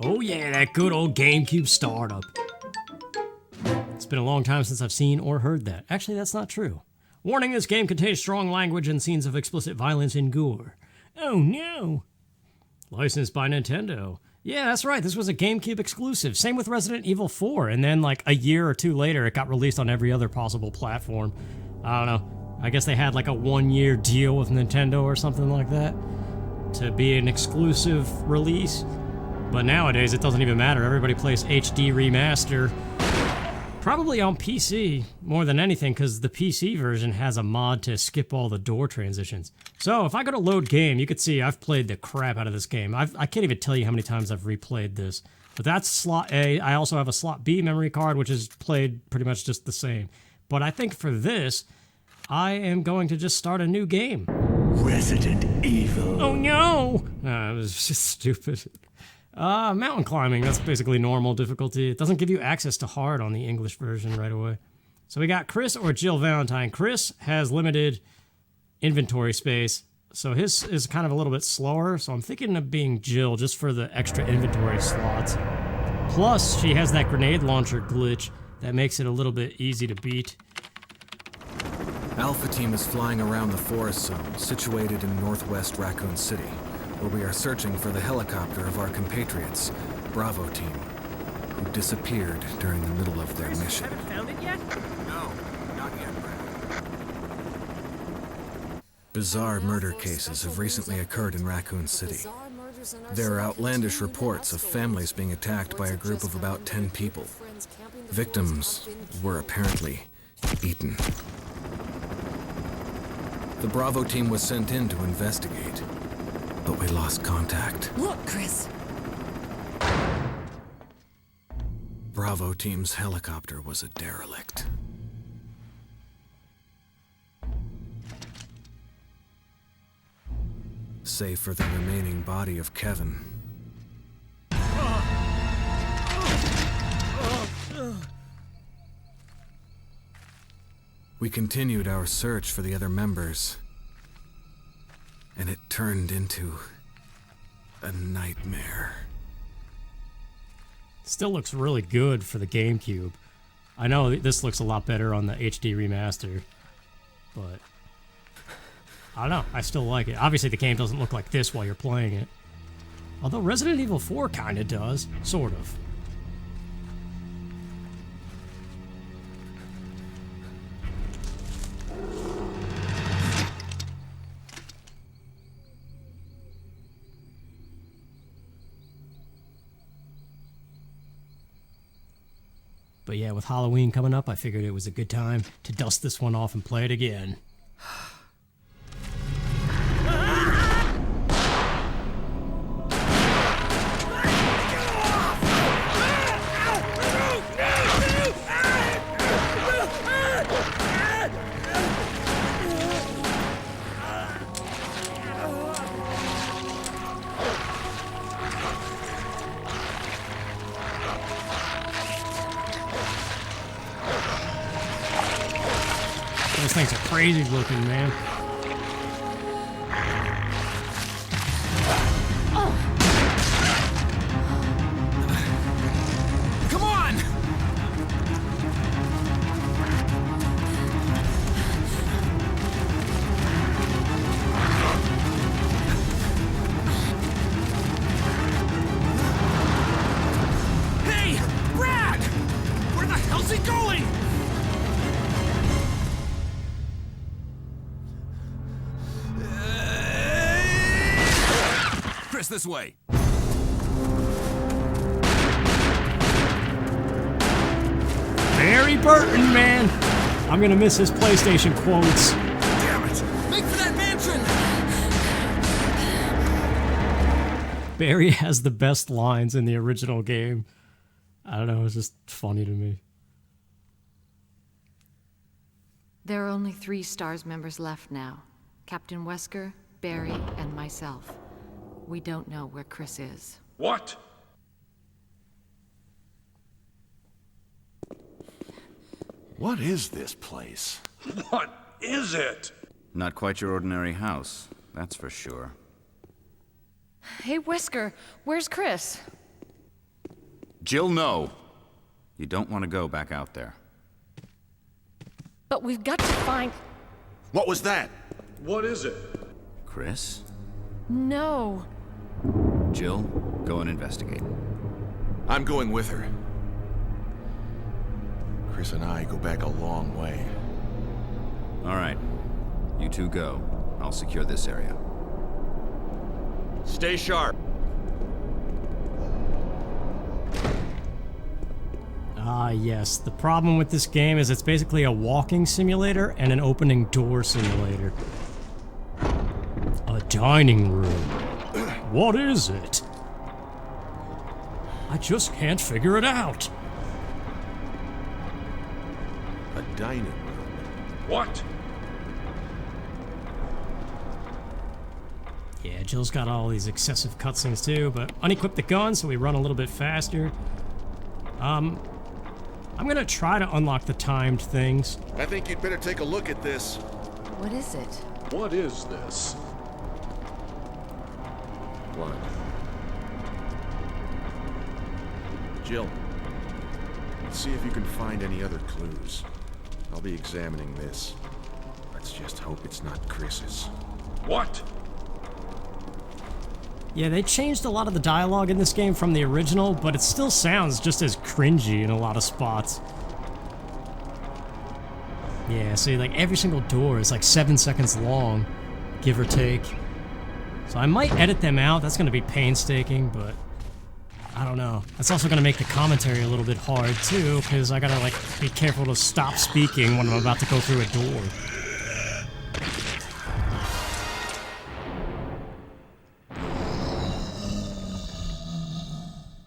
Oh yeah, that good old GameCube startup. It's been a long time since I've seen or heard that. Actually, that's not true. Warning, this game contains strong language and scenes of explicit violence and gore. Oh no! Licensed by Nintendo. Yeah, that's right, this was a GameCube exclusive. Same with Resident Evil 4, and then like a year or two later, it got released on every other possible platform. I don't know. I guess they had like a 1-year deal with Nintendo or something like that to be an exclusive release. But nowadays, it doesn't even matter. Everybody plays HD remaster. Probably on PC more than anything, because the PC version has a mod to skip all the door transitions. So if I go to load game, you can see I've played the crap out of this game. I can't even tell you how many times I've replayed this. But that's slot A. I also have a slot B memory card, which is played pretty much just the same. But I think for this, I am going to just start a new game. Resident Evil. Oh no! It was just stupid. Mountain climbing, that's basically normal difficulty. It doesn't give you access to hard on the English version right away. So we got Chris or Jill Valentine. Chris has limited inventory space, so his is kind of a little bit slower, so I'm thinking of being Jill just for the extra inventory slots. Plus, she has that grenade launcher glitch that makes it a little bit easy to beat. Alpha Team is flying around the forest zone, situated in northwest Raccoon City, where we are searching for the helicopter of our compatriots, Bravo Team, who disappeared during the middle of their mission. Haven't found it yet? No, not yet, Brad. Bizarre murder cases have recently occurred in Raccoon City. There are outlandish reports of families being attacked by a group of about 10 people. Victims were apparently eaten. The Bravo Team was sent in to investigate, but we lost contact. Look, Chris. Bravo Team's helicopter was a derelict. Save for the remaining body of Kevin. We continued our search for the other members, and it turned into a nightmare. Still looks really good for the GameCube. I know this looks a lot better on the HD remaster, but I don't know, I still like it. Obviously the game doesn't look like this while you're playing it. Although Resident Evil 4 kinda does, sort of. But yeah, with Halloween coming up, I figured it was a good time to dust this one off and play it again. Those things are crazy looking, man. Come on! Hey! Brad! Where the hell's he going? Chris, this way! Barry Burton, man! I'm gonna miss his PlayStation quotes. Damn it! Make for that mansion! Barry has the best lines in the original game. I don't know, it's just funny to me. There are only 3 STARS members left now. Captain Wesker, Barry, and myself. We don't know where Chris is. What? What is this place? What is it? Not quite your ordinary house, that's for sure. Hey, Wesker, where's Chris? Jill, no. You don't want to go back out there. But we've got to find... What was that? What is it? Chris? No. Jill, go and investigate. I'm going with her. Chris and I go back a long way. All right. You two go. I'll secure this area. Stay sharp. Yes. The problem with this game is it's basically a walking simulator and an opening door simulator. A dining room. What is it? I just can't figure it out. A dining room. What? Yeah, Jill's got all these excessive cutscenes too, but unequip the gun so we run a little bit faster. I'm gonna try to unlock the timed things. I think you'd better take a look at this. What is it? What is this? Blood. Jill, see if you can find any other clues. I'll be examining this. Let's just hope it's not Chris's. What? Yeah, they changed a lot of the dialogue in this game from the original, but it still sounds just as cringy in a lot of spots. Yeah, see, like every single door is like 7 seconds long, give or take. So I might edit them out, that's gonna be painstaking, but I don't know. That's also gonna make the commentary a little bit hard too, because I gotta like be careful to stop speaking when I'm about to go through a door.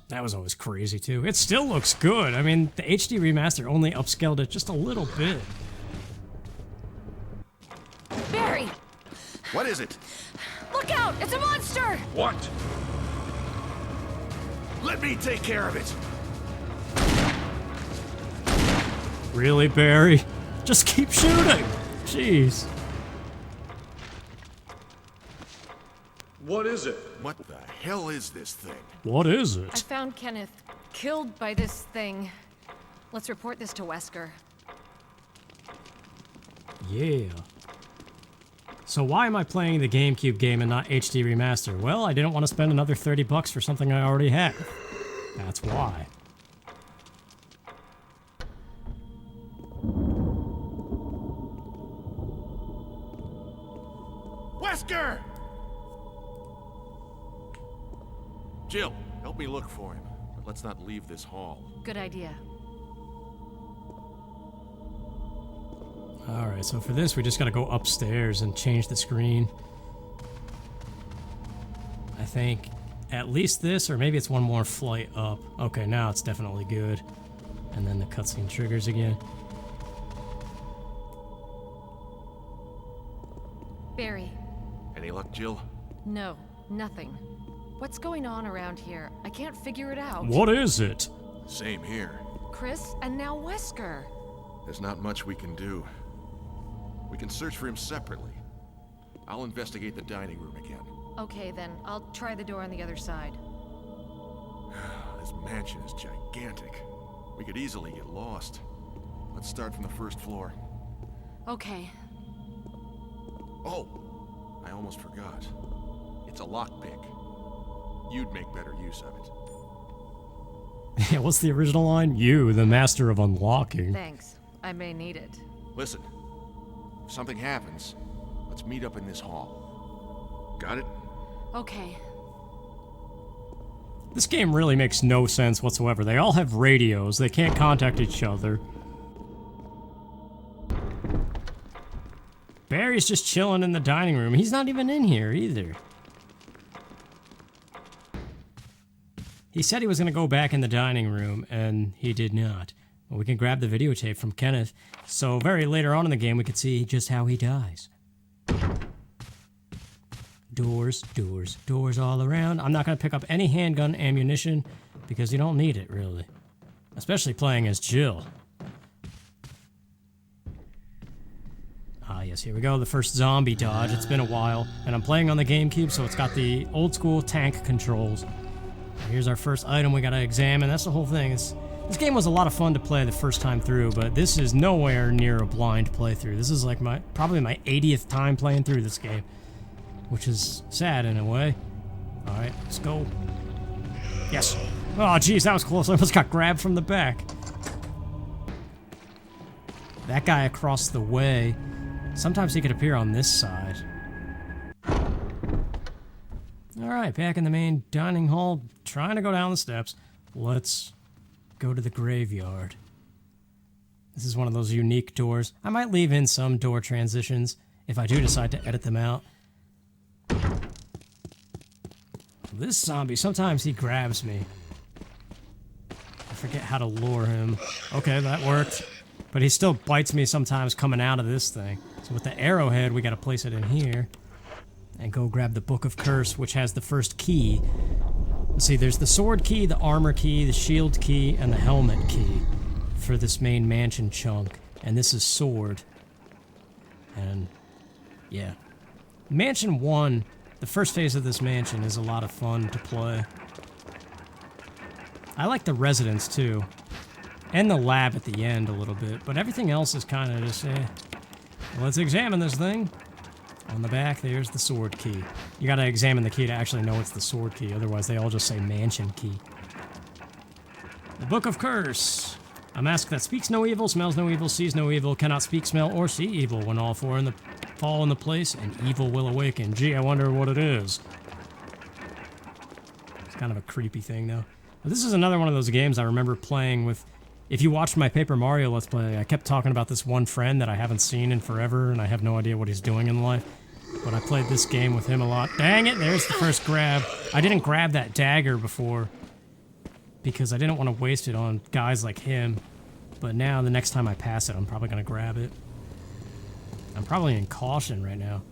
That was always crazy too. It still looks good. I mean, the HD remaster only upscaled it just a little bit. Barry! What is it? Look out! It's a monster! What? Let me take care of it. Really, Barry? Just keep shooting! Jeez. What is it? What the hell is this thing? What is I it? found Kenneth killed by this thing. Let's report this to Wesker. Yeah. So why am I playing the GameCube game and not HD remaster? Well, I didn't want to spend another $30 for something I already have. That's why. Wesker! Jill, help me look for him. But let's not leave this hall. Good idea. Alright, so for this we just gotta go upstairs and change the screen. I think at least this, or maybe it's one more flight up. Okay, now it's definitely good. And then the cutscene triggers again. Barry. Any luck, Jill? No, nothing. What's going on around here? I can't figure it out. What is it? Same here. Chris and now Wesker. There's not much we can do. We can search for him separately. I'll investigate the dining room again. Okay, then. I'll try the door on the other side. This mansion is gigantic. We could easily get lost. Let's start from the first floor. Okay. Oh, I almost forgot. It's a lockpick. You'd make better use of it. Yeah, what's the original line? You, the master of unlocking. Thanks. I may need it. Listen, if something happens, let's meet up in this hall. Got it? Okay. This game really makes no sense whatsoever. They all have radios. They can't contact each other. Barry's just chilling in the dining room. He's not even in here either. He said he was going to go back in the dining room, and he did not. Well, we can grab the videotape from Kenneth, so very later on in the game we could see just how he dies. Doors, doors, doors all around. I'm not going to pick up any handgun ammunition, because you don't need it, really. Especially playing as Jill. Ah, yes, here we go, the first zombie dodge. It's been a while, and I'm playing on the GameCube, so it's got the old-school tank controls. here's our first item we gotta examine. That's the whole thing. This game was a lot of fun to play the first time through, but this is nowhere near a blind playthrough. This is like probably my 80th time playing through this game, which is sad in a way. All right, let's go. Yes. Oh, geez, that was close. I almost got grabbed from the back. That guy across the way, sometimes he could appear on this side. All right, back in the main dining hall, trying to go down the steps. Let's go to the graveyard. This is one of those unique doors. I might leave in some door transitions if I do decide to edit them out. This zombie, sometimes he grabs me. I forget how to lure him. Okay, that worked. But he still bites me sometimes coming out of this thing. So with the arrowhead, we gotta place it in here. And go grab the Book of Curse, which has the first key. Let's see, there's the sword key, the armor key, the shield key, and the helmet key for this main mansion chunk. And this is sword. And, yeah. Mansion 1, the first phase of this mansion, is a lot of fun to play. I like the residence, too. And the lab at the end a little bit, but everything else is kind of just, Let's examine this thing. On the back, there's the sword key. You gotta examine the key to actually know it's the sword key, otherwise they all just say mansion key. The Book of Curse. A mask that speaks no evil, smells no evil, sees no evil, cannot speak, smell, or see evil. When all four fall into place, and evil will awaken. Gee, I wonder what it is. It's kind of a creepy thing, though. But this is another one of those games I remember playing with... If you watched my Paper Mario Let's Play, I kept talking about this one friend that I haven't seen in forever, and I have no idea what he's doing in life. But I played this game with him a lot. Dang it, there's the first grab. I didn't grab that dagger before, because I didn't want to waste it on guys like him. But now, the next time I pass it, I'm probably going to grab it. I'm probably in caution right now.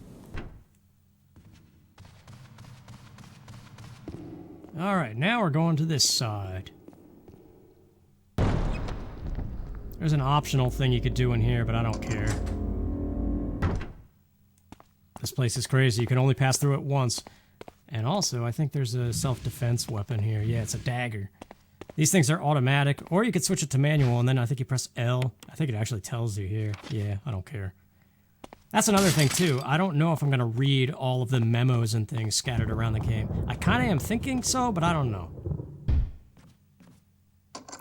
Alright, now we're going to this side. There's an optional thing you could do in here, but I don't care. This place is crazy. You can only pass through it once. And also, I think there's a self-defense weapon here. Yeah, it's a dagger. These things are automatic, or you could switch it to manual, and then I think you press L. I think it actually tells you here. Yeah, I don't care. That's another thing, too. I don't know if I'm going to read all of the memos and things scattered around the game. I kind of am thinking so, but I don't know.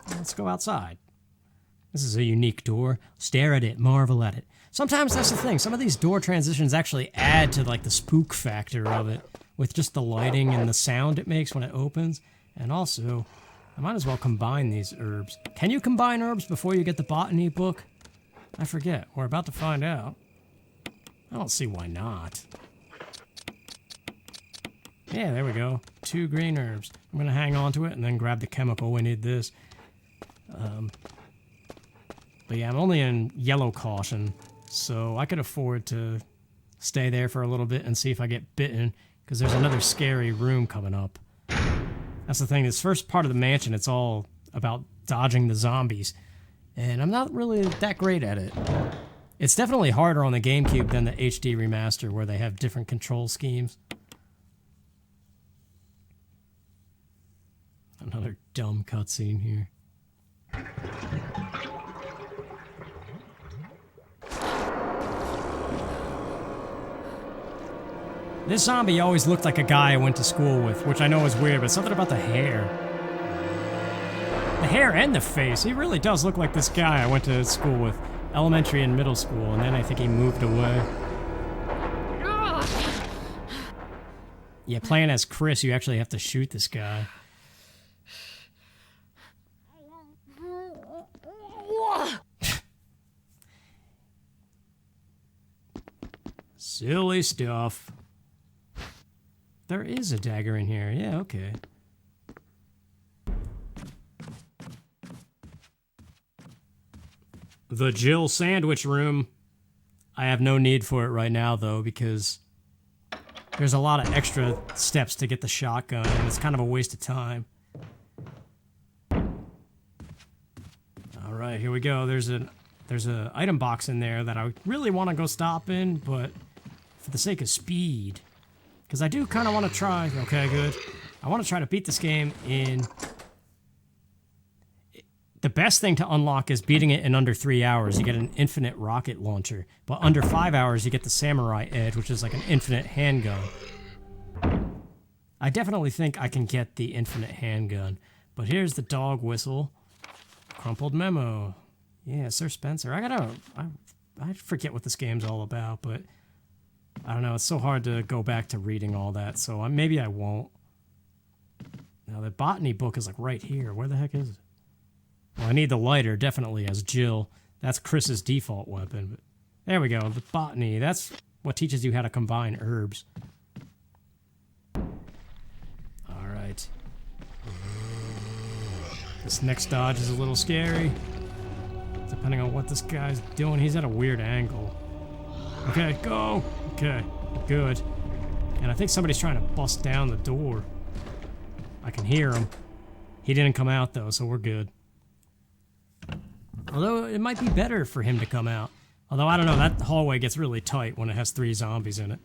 Let's go outside. This is a unique door. Stare at it, marvel at it. Sometimes that's the thing. Some of these door transitions actually add to like the spook factor of it with just the lighting and the sound it makes when it opens. And also, I might as well combine these herbs. Can you combine herbs before you get the botany book? I forget. We're about to find out. I don't see why not. Yeah, there we go. 2 green herbs. I'm going to hang on to it and then grab the chemical. We need this. But yeah, I'm only in yellow caution, so I could afford to stay there for a little bit and see if I get bitten, because there's another scary room coming up. That's the thing, this first part of the mansion, it's all about dodging the zombies, and I'm not really that great at it. It's definitely harder on the GameCube than the HD remaster, where they have different control schemes. Another dumb cutscene here. This zombie always looked like a guy I went to school with, which I know is weird, but something about the hair. The hair and the face. He really does look like this guy I went to school with. Elementary and middle school, and then I think he moved away. Yeah, playing as Chris, you actually have to shoot this guy. Silly stuff. There is a dagger in here. Yeah, okay. The Jill sandwich room. I have no need for it right now, though, because there's a lot of extra steps to get the shotgun, and it's kind of a waste of time. Alright, here we go. There's an item box in there that I really want to go stop in, but for the sake of speed, because I do kind of want to try. Okay, good. I want to try to beat this game in... The best thing to unlock is beating it in under 3 hours. You get an infinite rocket launcher. But under 5 hours, you get the Samurai Edge, which is like an infinite handgun. I definitely think I can get the infinite handgun. But here's the dog whistle. Crumpled memo. Yeah, Sir Spencer. I forget what this game's all about, but I don't know. It's so hard to go back to reading all that, so maybe I won't. Now, the botany book is like right here. Where the heck is it? Well, I need the lighter, definitely, as Jill. That's Chris's default weapon. But there we go, the botany. That's what teaches you how to combine herbs. Alright. This next dodge is a little scary. Depending on what this guy's doing, he's at a weird angle. Okay, go! Okay, good. And I think somebody's trying to bust down the door. I can hear him. He didn't come out, though, so we're good. Although, it might be better for him to come out. Although, I don't know, that hallway gets really tight when it has 3 zombies in it.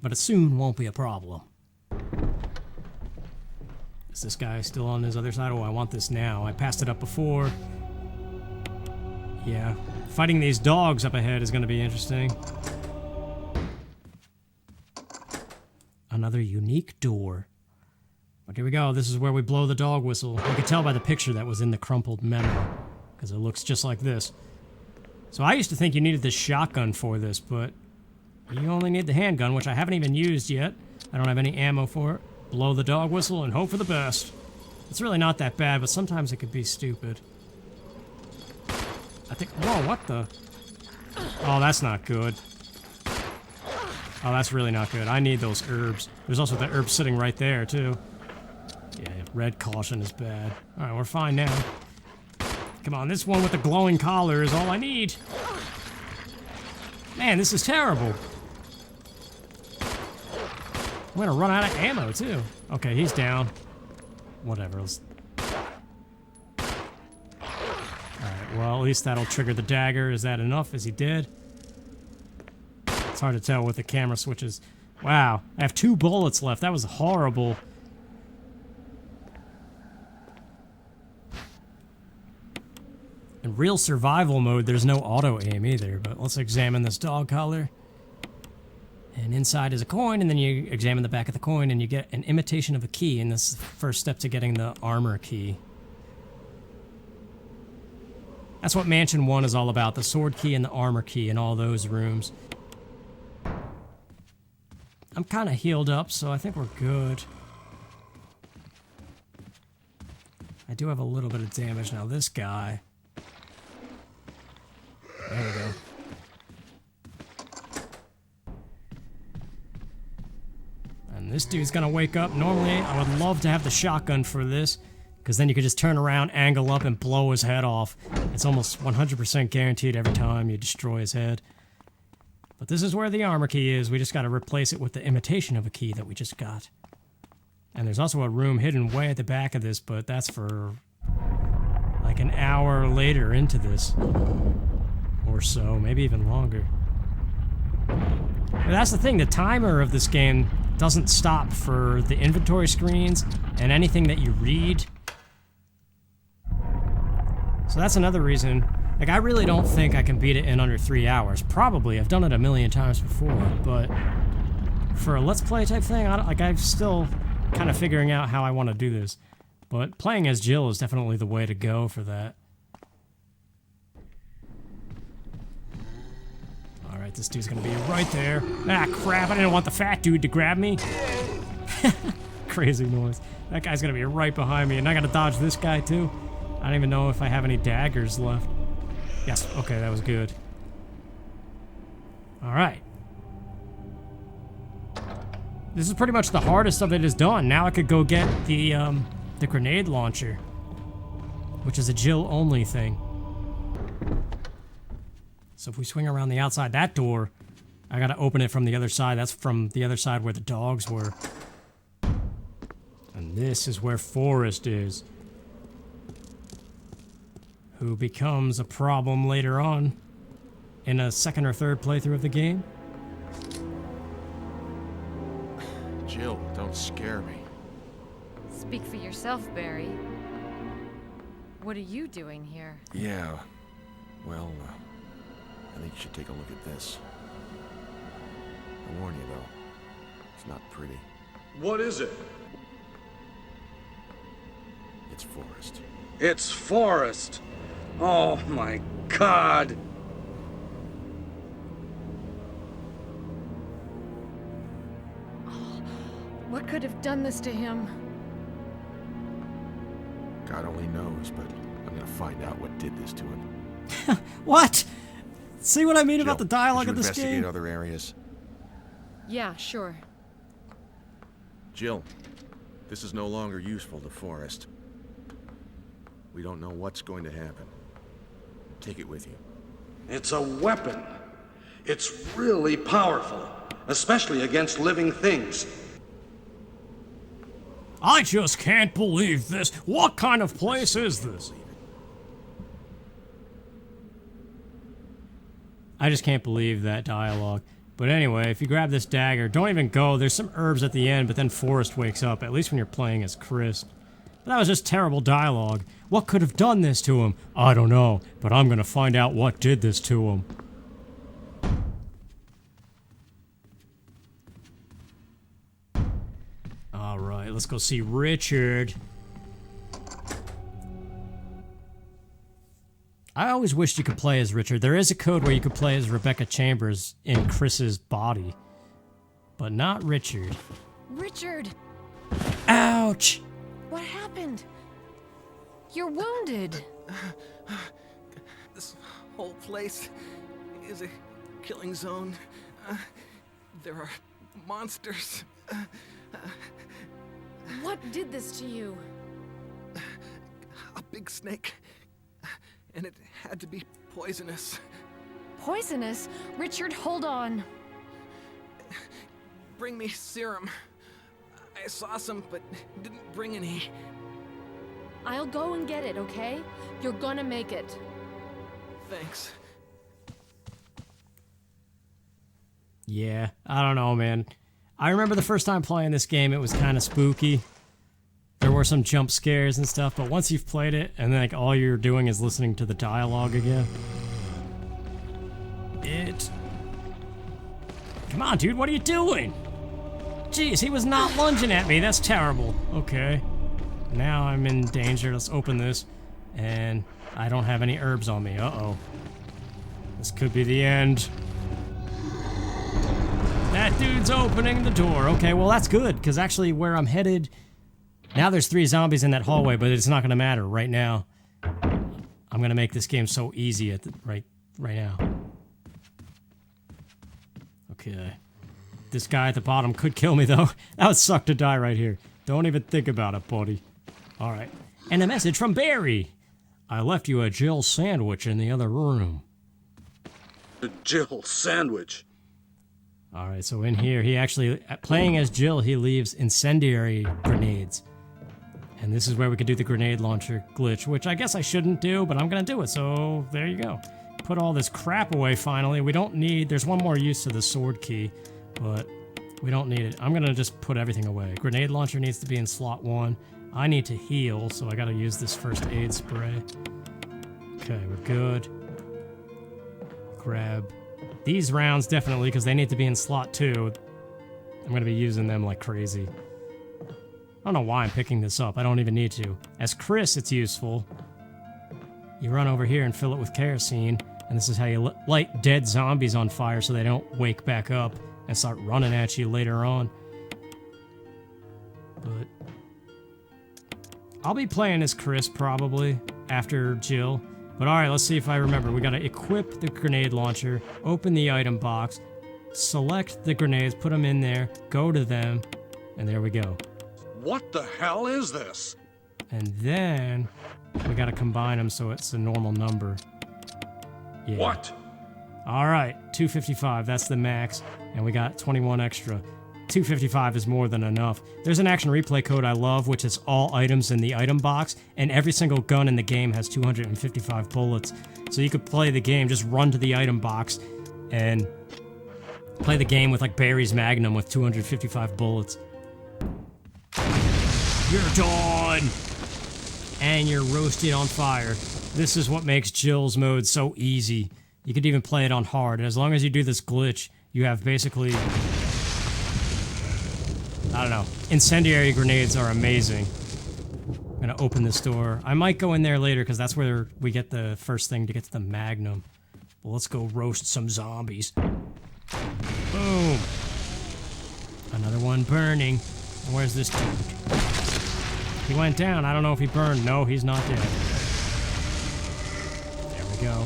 But it soon won't be a problem. Is this guy still on his other side? Oh, I want this now. I passed it up before. Yeah. Fighting these dogs up ahead is going to be interesting. Another unique door. But here we go. This is where we blow the dog whistle. You can tell by the picture that was in the crumpled memo, because it looks just like this. So I used to think you needed the shotgun for this, but you only need the handgun, which I haven't even used yet. I don't have any ammo for it. Blow the dog whistle and hope for the best. It's really not that bad, but sometimes it could be stupid. I think... Whoa, what the... Oh, that's not good. Oh, that's really not good. I need those herbs. There's also the herbs sitting right there, too. Yeah, red caution is bad. Alright, we're fine now. Come on, this one with the glowing collar is all I need. Man, this is terrible. I'm gonna run out of ammo, too. Okay, he's down. Whatever. Alright, well, at least that'll trigger the dagger. Is that enough? Is he dead? It's hard to tell with the camera switches. Wow, I have 2 bullets left. That was horrible. In real survival mode, there's no auto-aim either, but let's examine this dog collar. And inside is a coin, and then you examine the back of the coin, and you get an imitation of a key, and this is the first step to getting the armor key. That's what Mansion 1 is all about, the sword key and the armor key in all those rooms. I'm kind of healed up, so I think we're good. I do have a little bit of damage now. This guy... There we go. And this dude's gonna wake up. Normally, I would love to have the shotgun for this, because then you could just turn around, angle up, and blow his head off. It's almost 100% guaranteed every time you destroy his head. But this is where the armor key is. We just gotta replace it with the imitation of a key that we just got. And there's also a room hidden way at the back of this, but that's for like an hour later into this. Or so, maybe even longer. But that's the thing, the timer of this game doesn't stop for the inventory screens and anything that you read. So that's another reason. Like, I really don't think I can beat it in under 3 hours. Probably, I've done it a million times before, but for a Let's Play type thing, I'm still kind of figuring out how I want to do this. But playing as Jill is definitely the way to go for that. Alright, this dude's gonna be right there. Ah, crap, I didn't want the fat dude to grab me. Crazy noise. That guy's gonna be right behind me, and I gotta dodge this guy too. I don't even know if I have any daggers left. Yes, okay, that was good. Alright. This is pretty much the hardest of it is done. Now I could go get the grenade launcher, which is a Jill-only thing. So if we swing around the outside that door, I gotta open it from the other side. That's from the other side where the dogs were. And this is where Forrest is, who becomes a problem later on in a second or third playthrough of the game. Jill, don't scare me. yourself, Barry. What are you doing here? Yeah. Well, I think you should take a look at this. I warn you, though. It's not pretty. What is it? It's Forrest. It's Forrest. Oh my God. What could have done this to him? God only knows, but I'm gonna find out what did this to him. What? See what I mean Jill, about the dialogue did of you this investigate game? other areas? Yeah, sure. Jill, this is no longer useful to Forrest. We don't know what's going to happen. Take it with you. It's a weapon. It's really powerful, especially against living things. I just can't believe this. What kind of place is this? I just can't believe that dialogue. But anyway, if you grab this dagger, don't even go. There's some herbs at the end, but then Forrest wakes up, at least when you're playing as Chris. But that was just terrible dialogue. What could have done this to him? I don't know, but I'm gonna find out what did this to him. Alright, let's go see Richard. I always wished you could play as Richard. There is a code where you could play as Rebecca Chambers in Chris's body. But not Richard. Richard! Ouch! What happened? You're wounded. This whole place is a killing zone. There are monsters. What did this to you? A big snake. And it had to be poisonous. Poisonous? Richard, hold on. Bring me serum. I saw some, but didn't bring any. I'll go and get it, okay? You're gonna make it. Thanks. Yeah, I don't know, man. I remember the first time playing this game, it was kind of spooky. There were some jump scares and stuff, but once you've played it, and then like all you're doing is listening to the dialogue again. Come on, dude, what are you doing? Jeez, he was not lunging at me. That's terrible. Okay. Now I'm in danger. Let's open this. And I don't have any herbs on me. Uh-oh. This could be the end. That dude's opening the door. Okay, well that's good, because actually where I'm headed... Now there's 3 zombies in that hallway, but it's not going to matter right now. I'm going to make this game so easy at right now. Okay. This guy at the bottom could kill me, though. That would suck to die right here. Don't even think about it, buddy. Alright. And a message from Barry. I left you a Jill sandwich in the other room. A Jill sandwich. Alright, so in here, he actually, playing as Jill, he leaves incendiary grenades. And this is where we could do the grenade launcher glitch, which I guess I shouldn't do, but I'm gonna do it, so there you go. Put all this crap away finally. We don't need, there's one more use to the sword key, but we don't need it. I'm gonna just put everything away. Grenade launcher needs to be in slot 1. I need to heal, so I gotta use this first aid spray. Okay, we're good. Grab these rounds definitely, because they need to be in slot 2. I'm gonna be using them like crazy. I don't know why I'm picking this up. I don't even need to. As Chris, it's useful. You run over here and fill it with kerosene, and this is how you light dead zombies on fire so they don't wake back up and start running at you later on. But I'll be playing as Chris probably after Jill. But alright, let's see if I remember. We gotta equip the grenade launcher, open the item box, select the grenades, put them in there, go to them, and there we go. What the hell is this? And then we gotta combine them so it's a normal number. Yeah. What? Alright, 255, that's the max, and we got 21 extra. 255 is more than enough. There's an action replay code I love, which is all items in the item box, and every single gun in the game has 255 bullets. So you could play the game, just run to the item box, and play the game with like Barry's Magnum with 255 bullets. You're done! done. And you're roasted on fire. This is what makes Jill's mode so easy. You could even play it on hard. And as long as you do this glitch, you have basically... I don't know. Incendiary grenades are amazing. I'm gonna open this door. I might go in there later because that's where we get the first thing to get to the Magnum. Well, let's go roast some zombies. Boom. Another one burning. And where's this dude? He went down. I don't know if he burned. No, he's not dead. There we go.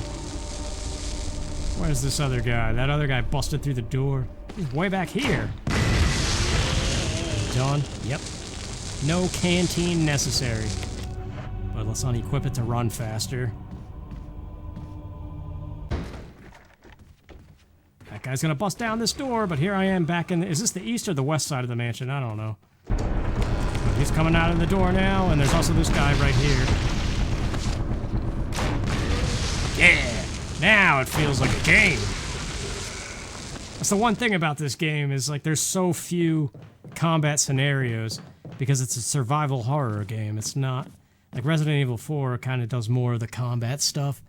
Where's this other guy? That other guy busted through the door. He's way back here. Done. Yep. No canteen necessary. But let's unequip it to run faster. That guy's gonna bust down this door, but here I am back in... Is this the east or the west side of the mansion? I don't know. But he's coming out of the door now, and there's also this guy right here. Yeah! Now it feels like a game. That's the one thing about this game, is like there's so few combat scenarios because it's a survival horror game. It's not... Like Resident Evil 4 kind of does more of the combat stuff.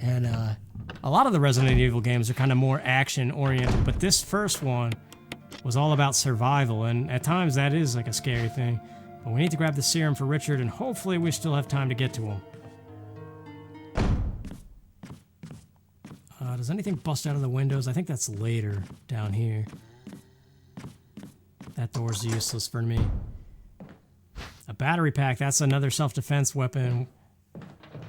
And a lot of the Resident Evil games are kind of more action-oriented, but this first one was all about survival, and at times that is like a scary thing. But we need to grab the serum for Richard, and hopefully we still have time to get to him. Does anything bust out of the windows? I think that's later down here. That door's useless for me. A battery pack, that's another self-defense weapon.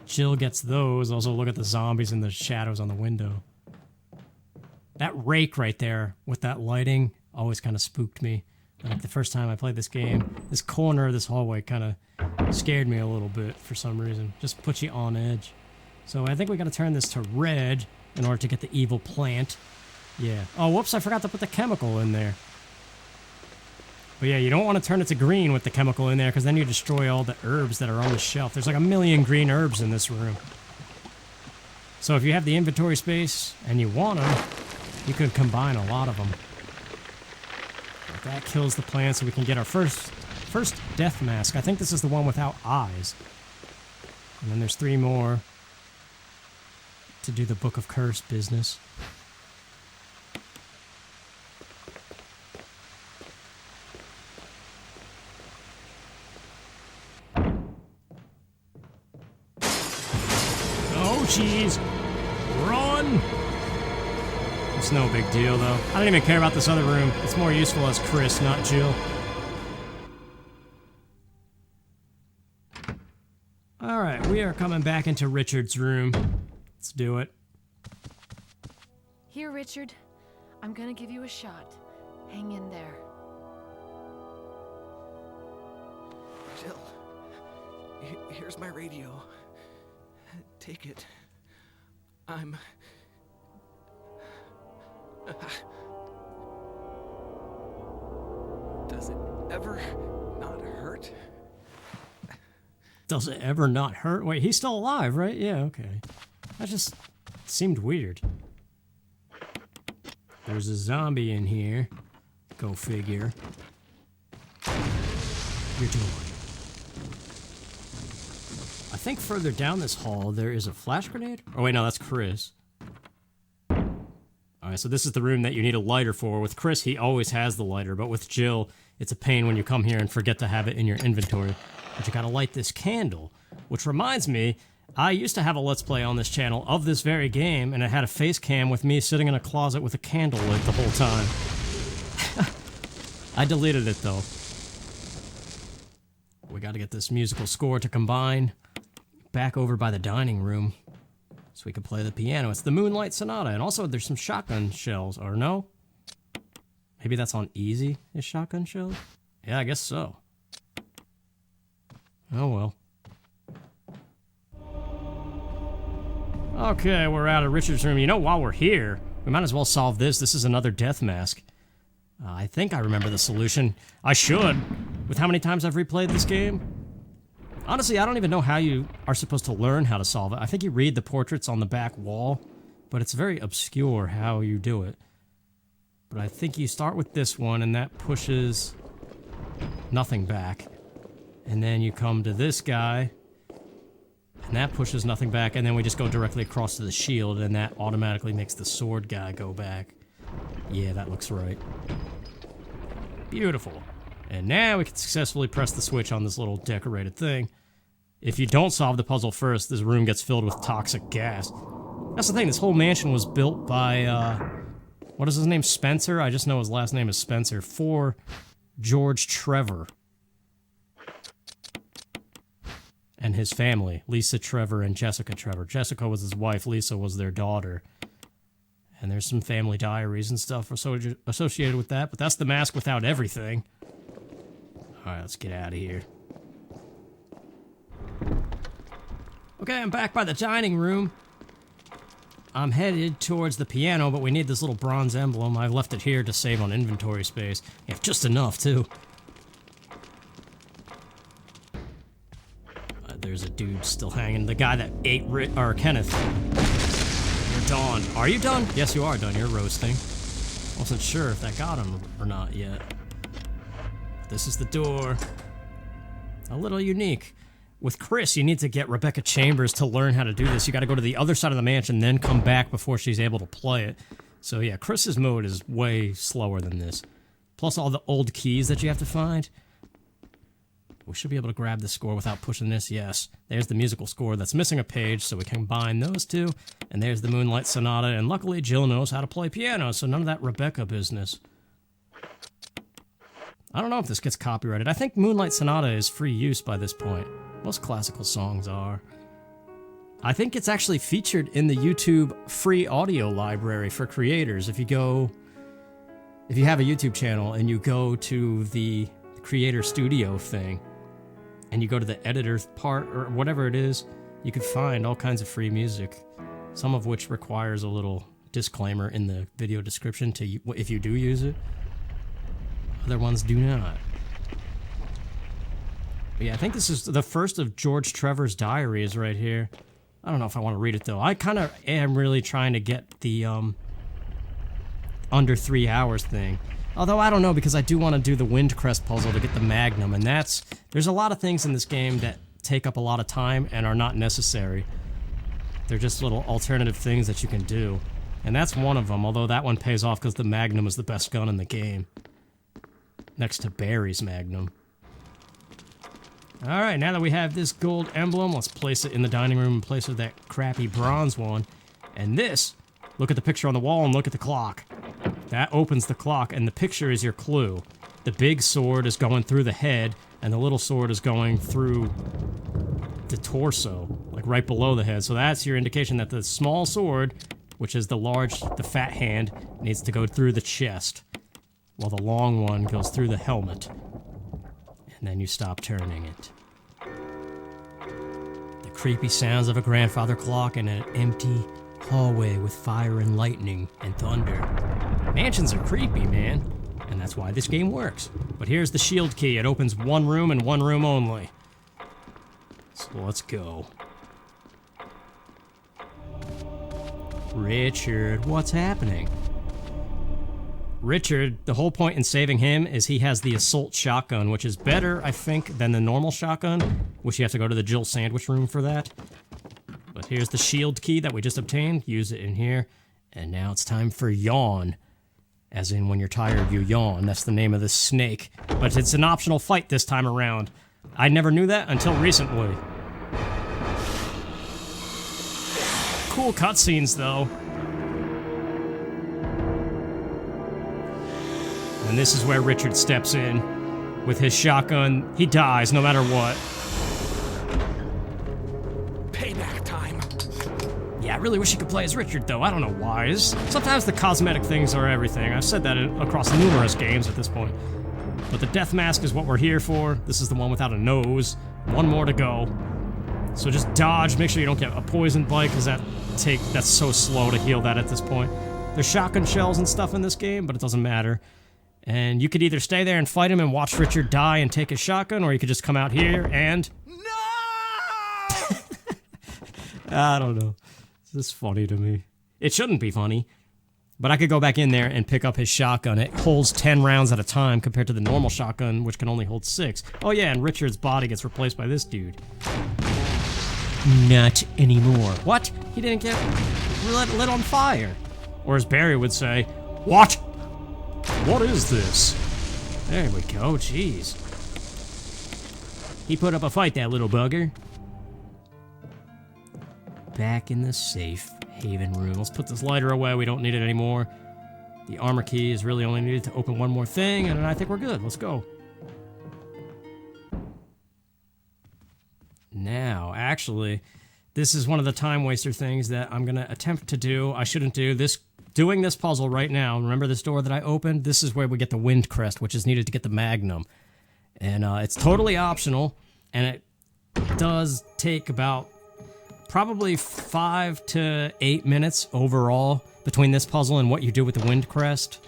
Jill gets those. Also, look at the zombies and the shadows on the window. That rake right there with that lighting always kind of spooked me. Like the first time I played this game, this corner of this hallway kind of scared me a little bit for some reason. Just puts you on edge. So I think we got to turn this to red in order to get the evil plant. Yeah. Oh, whoops, I forgot to put the chemical in there. But yeah, you don't want to turn it to green with the chemical in there because then you destroy all the herbs that are on the shelf. There's like 1 million green herbs in this room. So if you have the inventory space and you want them, you could combine a lot of them. But that kills the plant so we can get our first death mask. I think this is the one without eyes. And then there's 3 more to do the Book of Curse business. Oh, jeez. Run! It's no big deal, though. I don't even care about this other room. It's more useful as Chris, not Jill. Alright, we are coming back into Richard's room. Let's do it. Here, Richard. I'm gonna give you a shot. Hang in there. Jill, here's my radio. Take it. I'm... Does it ever not hurt? Does it ever not hurt? Wait, he's still alive, right? Yeah, okay. That just seemed weird. There's a zombie in here. Go figure. You're doing. I think further down this hall there is a flash grenade. Oh wait, no, that's Chris. Alright, so this is the room that you need a lighter for. With Chris, he always has the lighter, but with Jill, it's a pain when you come here and forget to have it in your inventory. But you gotta light this candle. Which reminds me, I used to have a Let's Play on this channel of this very game, and it had a face cam with me sitting in a closet with a candle lit the whole time. I deleted it, though. We gotta get this musical score to combine. Back over by the dining room, so we can play the piano. It's the Moonlight Sonata, and also there's some shotgun shells, or no? Maybe that's on easy, is shotgun shells? Yeah, I guess so. Oh well. Okay, we're out of Richard's room. You know, while we're here, we might as well solve this. This is another death mask. I think I remember the solution. I should, with how many times I've replayed this game. Honestly, I don't even know how you are supposed to learn how to solve it. I think you read the portraits on the back wall, but it's very obscure how you do it. But I think you start with this one, and that pushes nothing back. And then you come to this guy, and that pushes nothing back, and then we just go directly across to the shield, and that automatically makes the sword guy go back. Yeah, that looks right. Beautiful. And now we can successfully press the switch on this little decorated thing. If you don't solve the puzzle first, this room gets filled with toxic gas. That's the thing, this whole mansion was built by, what is his name, Spencer? I just know his last name is Spencer, for George Trevor and his family, Lisa Trevor and Jessica Trevor. Jessica was his wife, Lisa was their daughter. And there's some family diaries and stuff associated with that, but that's the mask without everything. Alright, let's get out of here. Okay, I'm back by the dining room. I'm headed towards the piano, but we need this little bronze emblem. I've left it here to save on inventory space. Yeah, just enough, too. There's a dude still hanging. The guy that ate Kenneth. You're done. Are you done? Yes, you are done. You're roasting. Wasn't sure if that got him or not yet. This is the door. A little unique. With Chris, you need to get Rebecca Chambers to learn how to do this. You gotta go to the other side of the mansion, then come back before she's able to play it. So yeah, Chris's mode is way slower than this. Plus all the old keys that you have to find. We should be able to grab the score without pushing this, yes. There's the musical score that's missing a page, so we can combine those two. And there's the Moonlight Sonata, and luckily Jill knows how to play piano, so none of that Rebecca business. I don't know if this gets copyrighted. I think Moonlight Sonata is free use by this point. Most classical songs are. I think it's actually featured in the YouTube free audio library for creators. If you have a YouTube channel and you go to the creator studio thing, and you go to the editor part, or whatever it is, you could find all kinds of free music, some of which requires a little disclaimer in the video description to if you do use it. Other ones do not. But yeah, I think this is the first of George Trevor's diaries right here. I don't know if I want to read it, though. I kind of am really trying to get the under 3 hours thing. Although, I don't know, because I do want to do the Windcrest puzzle to get the Magnum, and there's a lot of things in this game that take up a lot of time and are not necessary. They're just little alternative things that you can do. And that's one of them, although that one pays off because the Magnum is the best gun in the game. Next to Barry's Magnum. Alright, now that we have this gold emblem, let's place it in the dining room in place of that crappy bronze one. And this, look at the picture on the wall and look at the clock. That opens the clock, and the picture is your clue. The big sword is going through the head, and the little sword is going through the torso, like right below the head. So that's your indication that the small sword, which is the fat hand, needs to go through the chest, while the long one goes through the helmet. And then you stop turning it. The creepy sounds of a grandfather clock in an empty hallway with fire and lightning and thunder. Mansions are creepy, man. And that's why this game works. But here's the shield key. It opens one room and one room only. So let's go. Richard, what's happening? Richard, the whole point in saving him is he has the assault shotgun, which is better, I think, than the normal shotgun, which you have to go to the Jill sandwich room for that. But here's the shield key that we just obtained. Use it in here. And now it's time for yawn. As in, when you're tired, you yawn. That's the name of this snake. But it's an optional fight this time around. I never knew that until recently. Cool cutscenes, though. And this is where Richard steps in. With his shotgun, he dies no matter what. Payback time. Yeah, I really wish you could play as Richard, though. I don't know why. Sometimes the cosmetic things are everything. I've said that across numerous games at this point. But the death mask is what we're here for. This is the one without a nose. One more to go. So just dodge. Make sure you don't get a poison bite, because that's so slow to heal that at this point. There's shotgun shells and stuff in this game, but it doesn't matter. And you could either stay there and fight him and watch Richard die and take his shotgun, or you could just come out here and... No! I don't know. This is funny to me. It shouldn't be funny, But I could go back in there and pick up his shotgun. It holds 10 rounds at a time compared to the normal shotgun, which can only hold 6. Oh yeah, and Richard's body gets replaced by this dude. Not anymore. What? He didn't get lit on fire. Or as Barry would say, what? What is this? There we go, jeez. He put up a fight, that little bugger. Back in the safe haven room. Let's put this lighter away. We don't need it anymore. The armor key is really only needed to open one more thing, and I think we're good. Let's go. Now, actually, this is one of the time waster things that I'm going to attempt to do. I shouldn't do this. Doing this puzzle right now, remember this door that I opened? This is where we get the wind crest, which is needed to get the magnum. And it's totally optional, and it does take about probably 5 to 8 minutes overall between this puzzle and what you do with the wind crest.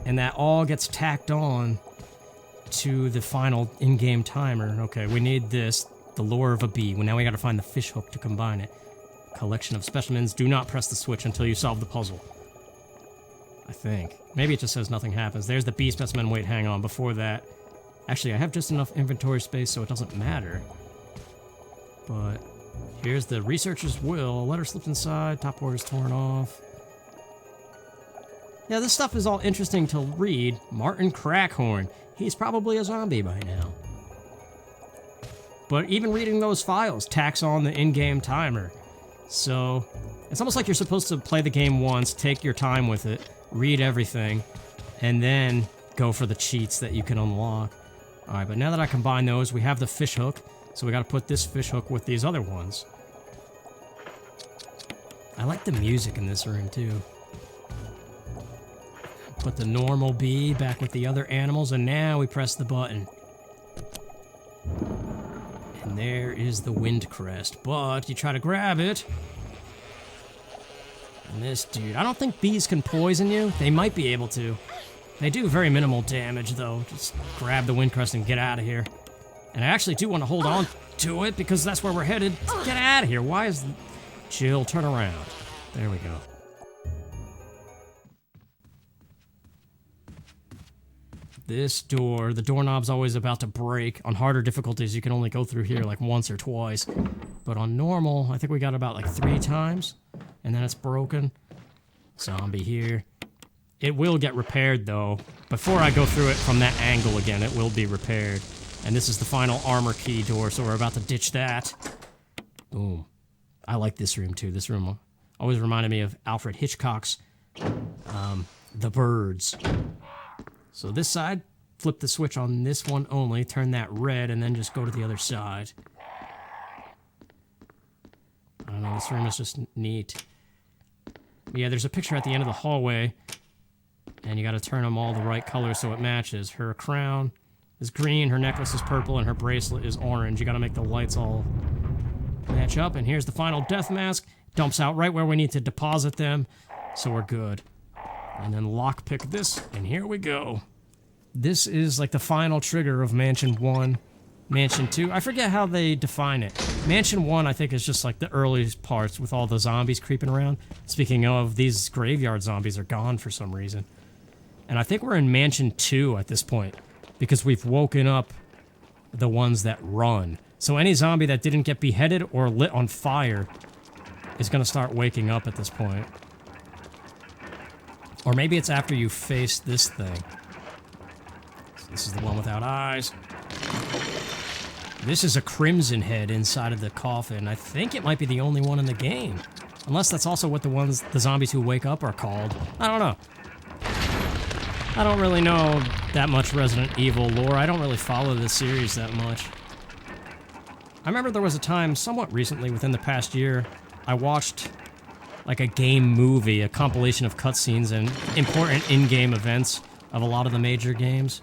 And that all gets tacked on to the final in-game timer. Okay, we need this, the lure of a bee. Well, now we gotta find the fish hook to combine it. Collection of specimens. Do not press the switch until you solve the puzzle. I think. Maybe it just says nothing happens. There's the bee specimen. Wait, hang on. Before that... Actually, I have just enough inventory space so it doesn't matter. But here's the researcher's will. A letter slipped inside. Top word is torn off. Yeah, this stuff is all interesting to read. Martin Crackhorn. He's probably a zombie by now. But even reading those files tacks on the in-game timer. So, it's almost like you're supposed to play the game once, take your time with it, read everything, and then go for the cheats that you can unlock. Alright, but now that I combine those, we have the fish hook, so we gotta put this fish hook with these other ones. I like the music in this room, too. Put the normal bee back with the other animals, and now we press the button. And there is the wind crest, but you try to grab it. And this dude, I don't think bees can poison you. They might be able to. They do very minimal damage, though. Just grab the wind crest and get out of here. And I actually do want to hold on to it, because that's where we're headed. Get out of here. Why is... Jill, turn around. There we go. This door, the doorknob's always about to break. On harder difficulties, you can only go through here like once or twice. But on normal, I think we got about like 3 times. And then it's broken. Zombie here. It will get repaired, though. Before I go through it from that angle again, it will be repaired. And this is the final armor key door, so we're about to ditch that. Boom. I like this room, too. This room always reminded me of Alfred Hitchcock's The Birds. So this side, flip the switch on this one only, turn that red, and then just go to the other side. I don't know, this room is just neat. Yeah, there's a picture at the end of the hallway, and you gotta turn them all the right color so it matches. Her crown is green, her necklace is purple, and her bracelet is orange. You gotta make the lights all match up, and here's the final death mask. Dumps out right where we need to deposit them, so we're good. And then lockpick this, and here we go. This is like the final trigger of Mansion 1. Mansion 2, I forget how they define it. Mansion 1, I think, is just like the earliest parts with all the zombies creeping around. Speaking of, these graveyard zombies are gone for some reason. And I think we're in Mansion 2 at this point, because we've woken up the ones that run. So any zombie that didn't get beheaded or lit on fire is gonna start waking up at this point. Or maybe it's after you face this thing. So this is the one without eyes. This is a crimson head inside of the coffin. I think it might be the only one in the game. Unless that's also what the zombies who wake up are called. I don't know. I don't really know that much Resident Evil lore. I don't really follow this series that much. I remember there was a time, somewhat recently, within the past year, I watched like a game movie, a compilation of cutscenes and important in-game events of a lot of the major games.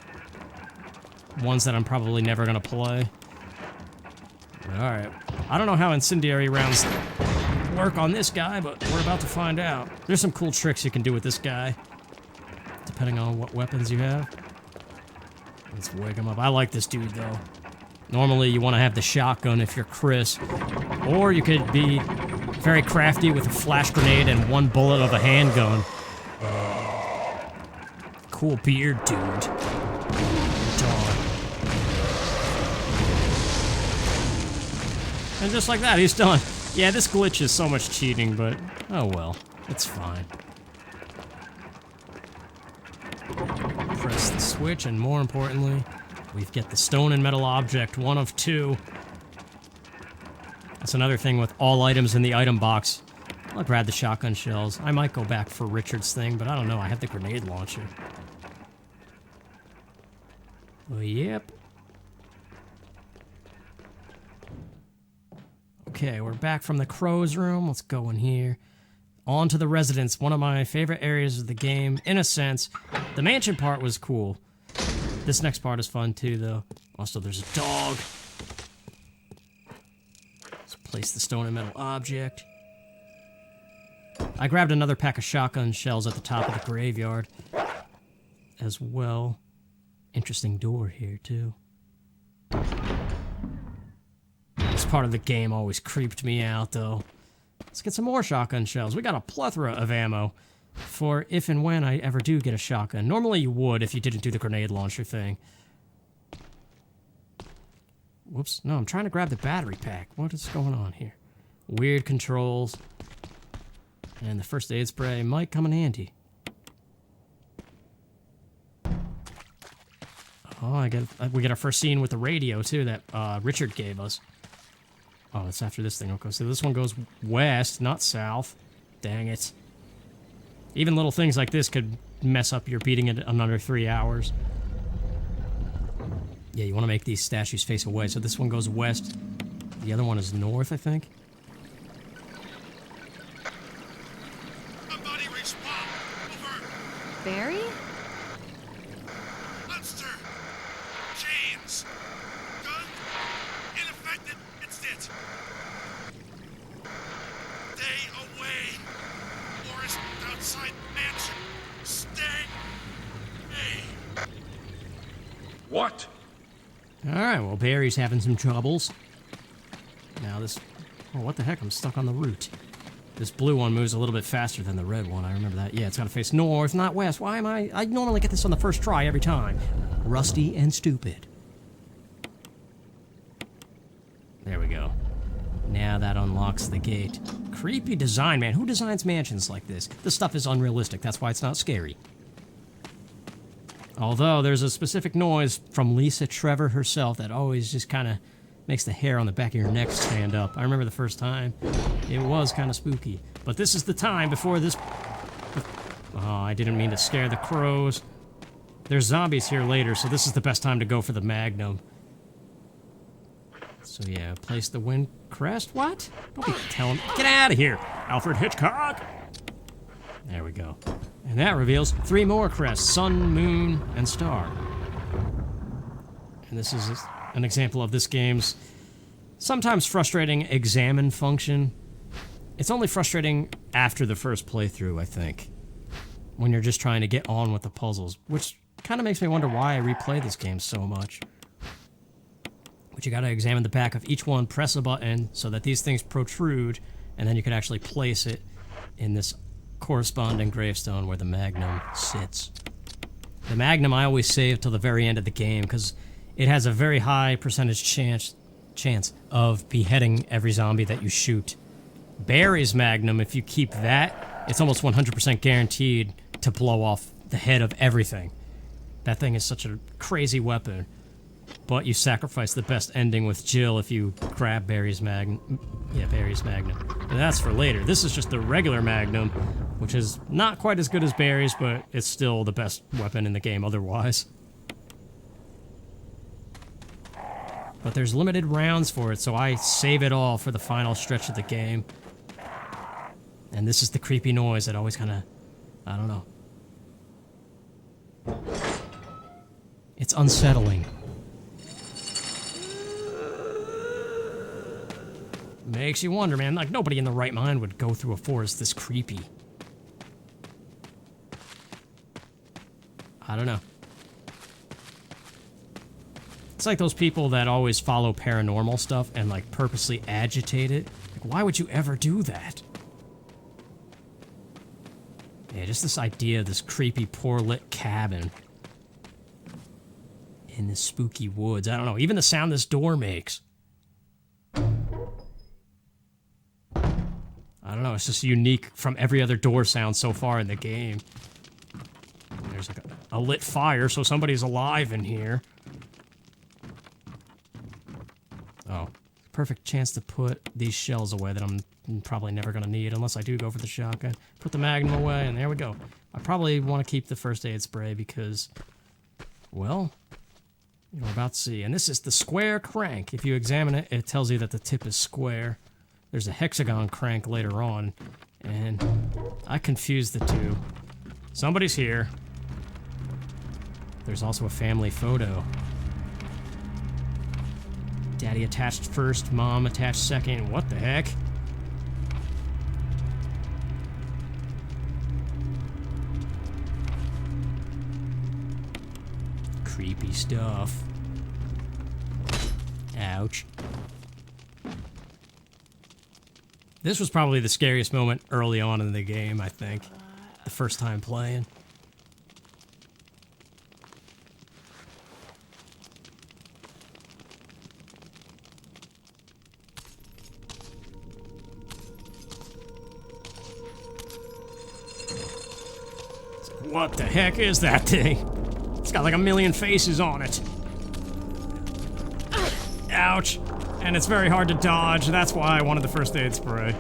Ones that I'm probably never gonna play. Alright. I don't know how incendiary rounds work on this guy, but we're about to find out. There's some cool tricks you can do with this guy, depending on what weapons you have. Let's wake him up. I like this dude, though. Normally, you want to have the shotgun if you're Chris. Or you could be Very crafty with a flash grenade and one bullet of a handgun. Cool beard, dude. Dog. And just like that, he's done. Yeah, this glitch is so much cheating, but oh well. It's fine. Press the switch, and more importantly, we get the stone and metal object, one of two. That's another thing with all items in the item box. I'll grab the shotgun shells. I might go back for Richard's thing, but I don't know. I have the grenade launcher. Well, yep. Okay, we're back from the crow's room. Let's go in here. On to the residence, one of my favorite areas of the game, in a sense. The mansion part was cool. This next part is fun too, though. Also, there's a dog. Let's place the stone and metal object. I grabbed another pack of shotgun shells at the top of the graveyard as well. Interesting door here, too. This part of the game always creeped me out, though. Let's get some more shotgun shells. We got a plethora of ammo for if and when I ever do get a shotgun. Normally you would if you didn't do the grenade launcher thing. Whoops. No, I'm trying to grab the battery pack. What is going on here? Weird controls. And the first aid spray might come in handy. Oh, we get our first scene with the radio, too, that Richard gave us. Oh, it's after this thing. Okay, so this one goes west, not south. Dang it. Even little things like this could mess up your beating it in under 3 hours. Yeah, you want to make these statues face away. So this one goes west. The other one is north, I think. Somebody respond. Over. Barry? Monster. Chains. Gun. Ineffective. It's it. Stay away. Forest outside mansion. Stay. Hey. What? Alright, well, Barry's having some troubles. Now this... Oh, what the heck? I'm stuck on the route. This blue one moves a little bit faster than the red one. I remember that. Yeah, it's got to face north, not west. Why am I... I normally get this on the first try every time. Rusty and stupid. There we go. Now that unlocks the gate. Creepy design, man. Who designs mansions like this? This stuff is unrealistic. That's why it's not scary. Although, there's a specific noise from Lisa Trevor herself that always just kind of makes the hair on the back of your neck stand up. I remember the first time. It was kind of spooky. But this is the time before this... Oh, I didn't mean to scare the crows. There's zombies here later, so this is the best time to go for the Magnum. So yeah, place the wind crest. What? Don't be telling me. Get out of here, Alfred Hitchcock! There we go. And that reveals 3 more crests, sun, moon, and star. And this is an example of this game's sometimes frustrating examine function. It's only frustrating after the first playthrough, I think, when you're just trying to get on with the puzzles, which kind of makes me wonder why I replay this game so much. But you gotta examine the back of each one, press a button so that these things protrude, and then you can actually place it in this corresponding gravestone where the Magnum sits. The Magnum I always save till the very end of the game because it has a very high percentage chance of beheading every zombie that you shoot. Barry's Magnum, if you keep that, it's almost 100% guaranteed to blow off the head of everything. That thing is such a crazy weapon. But you sacrifice the best ending with Jill if you grab Barry's Magnum. Yeah, Barry's Magnum. But that's for later. This is just the regular Magnum, which is not quite as good as Barry's, but it's still the best weapon in the game otherwise. But there's limited rounds for it, so I save it all for the final stretch of the game. And this is the creepy noise that always kind of... I don't know. It's unsettling. Makes you wonder, man. Like, nobody in the right mind would go through a forest this creepy. I don't know. It's like those people that always follow paranormal stuff and, like, purposely agitate it. Why would you ever do that? Yeah, just this idea of this creepy, poor-lit cabin in the spooky woods. I don't know. Even the sound this door makes. I don't know. It's just unique from every other door sound so far in the game. There's like a lit fire, so somebody's alive in here. Oh. Perfect chance to put these shells away that I'm probably never going to need unless I do go for the shotgun. Put the Magnum away, and there we go. I probably want to keep the first aid spray because, well, we're about to see. And this is the square crank. If you examine it, it tells you that the tip is square. There's a hexagon crank later on, and I confused the two. Somebody's here. There's also a family photo. Daddy attached first, Mom attached second. What the heck? Creepy stuff. Ouch. This was probably the scariest moment early on in the game, I think. The first time playing. What the heck is that thing? It's got like a million faces on it. Ouch. And it's very hard to dodge. That's why I wanted the first aid spray.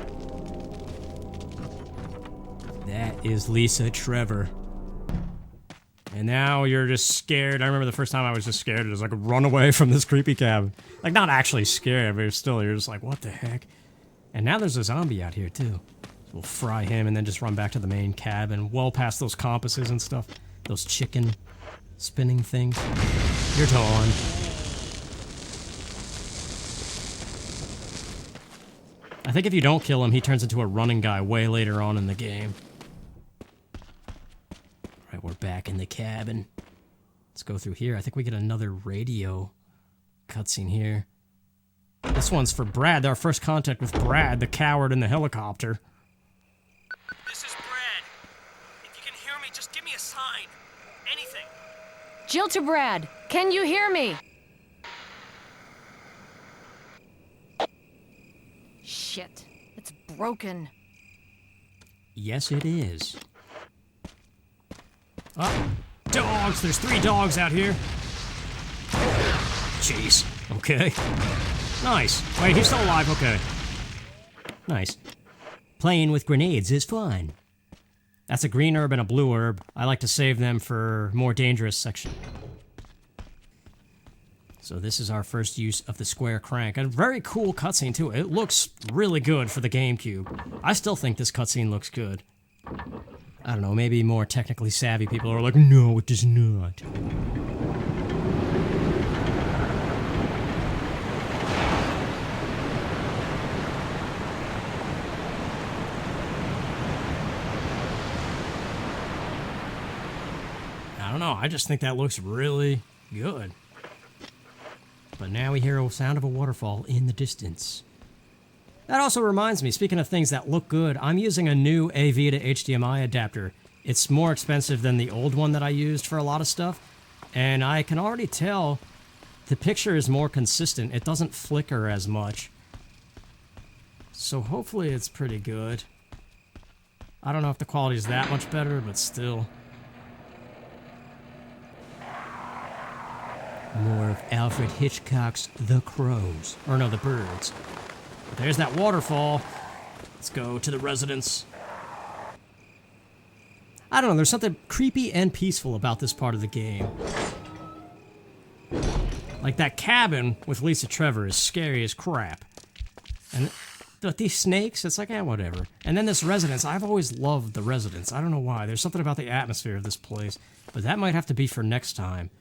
That is Lisa Trevor. And now you're just scared. I remember the first time I was just scared to just like run away from this creepy cabin. Like not actually scared, but still you're just like, what the heck? And now there's a zombie out here too. We'll fry him and then just run back to the main cabin, well past those compasses and stuff. Those chicken spinning things. You're gone. I think if you don't kill him, he turns into a running guy way later on in the game. Alright, we're back in the cabin. Let's go through here. I think we get another radio cutscene here. This one's for Brad, our first contact with Brad, the coward in the helicopter. This is Brad. If you can hear me, just give me a sign. Anything. Jill to Brad. Can you hear me? Shit. It's broken. Yes, it is. Oh, dogs! There's 3 dogs out here. Jeez. Okay. Nice. Wait, he's still alive. Okay. Nice. Playing with grenades is fun. That's a green herb and a blue herb. I like to save them for more dangerous section. So this is our first use of the square crank. A very cool cutscene too. It looks really good for the GameCube. I still think this cutscene looks good. I don't know, maybe more technically savvy people are like, no, it does not. I don't know, I just think that looks really good. But now we hear a sound of a waterfall in the distance. That also reminds me, speaking of things that look good, I'm using a new AV to HDMI adapter. It's more expensive than the old one that I used for a lot of stuff, and I can already tell the picture is more consistent. It doesn't flicker as much. So hopefully it's pretty good. I don't know if the quality is that much better, but still. More of Alfred Hitchcock's The Crows. Or no, The Birds. But there's that waterfall. Let's go to the residence. I don't know, there's something creepy and peaceful about this part of the game. Like that cabin with Lisa Trevor is scary as crap. And but these snakes, it's like, whatever. And then this residence, I've always loved the residence. I don't know why. There's something about the atmosphere of this place. But that might have to be for next time.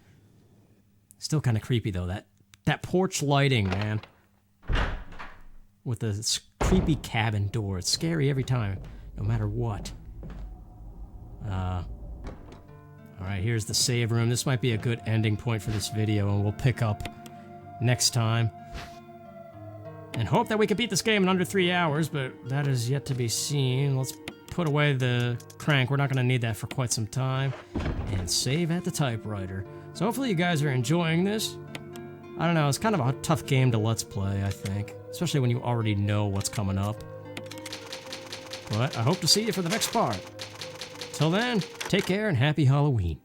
Still kind of creepy though, that porch lighting, man. With the creepy cabin door. It's scary every time, no matter what. Alright, here's the save room. This might be a good ending point for this video, and we'll pick up next time. and hope that we can beat this game in under 3 hours, but that is yet to be seen. Let's put away the crank. We're not going to need that for quite some time. And save at the typewriter. So hopefully you guys are enjoying this. I don't know, it's kind of a tough game to Let's Play, I think. Especially when you already know what's coming up. But I hope to see you for the next part. Till then, take care and happy Halloween.